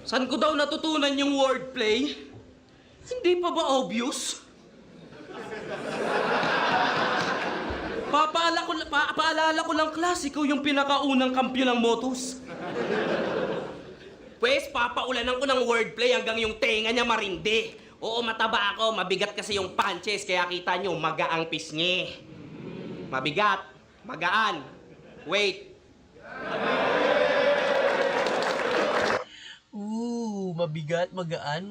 Saan ko daw natutunan yung wordplay? Hindi pa ba obvious? Paalala ko lang, class, ikaw yung pinakaunang kampiyon ng Motus. Pwes, papaulanan ko ng wordplay hanggang yung tenga niya marindi. Oo, mataba ako. Mabigat kasi yung punches, kaya kita nyo, magaang pisngi. Mabigat, magaan. Wait. Mabigat, magaan,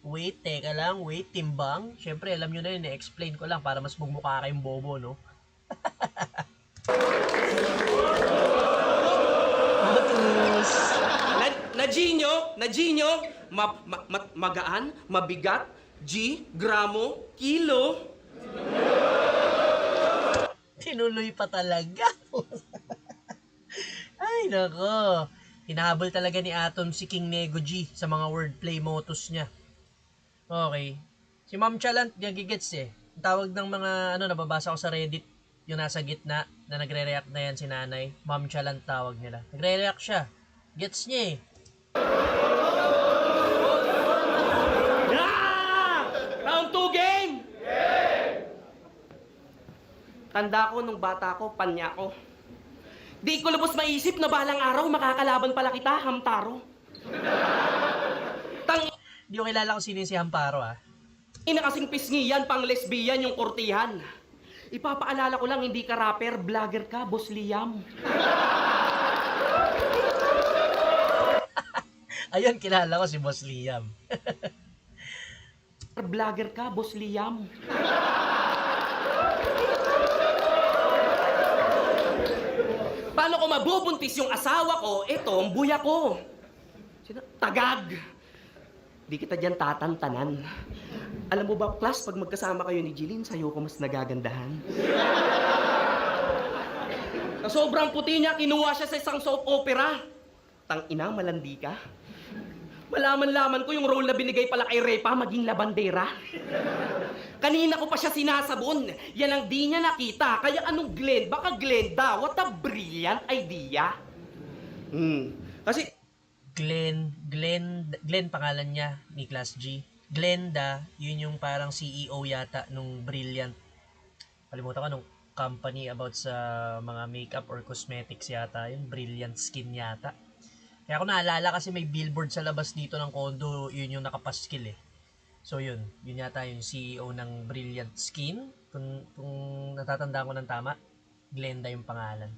wait, teka lang, wait, timbang. Siyempre, alam nyo na yun, i-explain ko lang para mas bumukha kayong bobo, no? Motus! Na Gino, magaan, mabigat, G, gramo, kilo. Tinuloy pa talaga. Ay, nako. Hinahabol talaga ni Atom si King Nego G sa mga wordplay motos niya. Okay. Si Ma'am Chalant, nagigets eh. Ang tawag ng mga, nababasa ko sa Reddit, yung nasa gitna, na nagre-react na yan si nanay. Ma'am Chalant tawag nila. Nagre-react siya. Gets niya eh. Round 2 game! Tanda ko nung bata ko, panya ko. Di ko lubos maisip na balang araw makakalaban pala kita, Hamtaro. Di ko kilala kung sino yung si Hamparo ah. Ina kasing pisngi yan, pang lesbian yung kurtihan. Ipapaalala ko lang, hindi ka rapper, vlogger ka, Boss Liam. Ayun, kilala ko si Boss Liam. Vlogger ka, Boss Liam. Paano ko mabubuntis yung asawa ko? Ito, ang buya ko. Tagag. Di kita dyan tatantanan. Alam mo ba, class, pag magkasama kayo ni Jeline, sa'yo ko mas nagagandahan. Sa sobrang puti niya, kinuha siya sa isang soap opera. Tang-ina, malandi ka. Malaman-laman ko yung role na binigay pala kay Repa, maging labandera. Kanina ko pa siya sinasabon. Yan ang di niya nakita. Kaya anong Glenn? Baka Glenda. What a brilliant idea. Kasi... Glenn pangalan niya ni Class G. Glenda, yun yung parang CEO yata nung Brilliant. Kalimutan ko nung company about sa mga makeup or cosmetics yata. Yung Brilliant Skin yata. Kaya ako naalala kasi may billboard sa labas dito ng condo, yun yung nakapaskil eh. So yun yata yung CEO ng Brilliant Skin. Kung natatandaan ko ng tama, Glenda yung pangalan.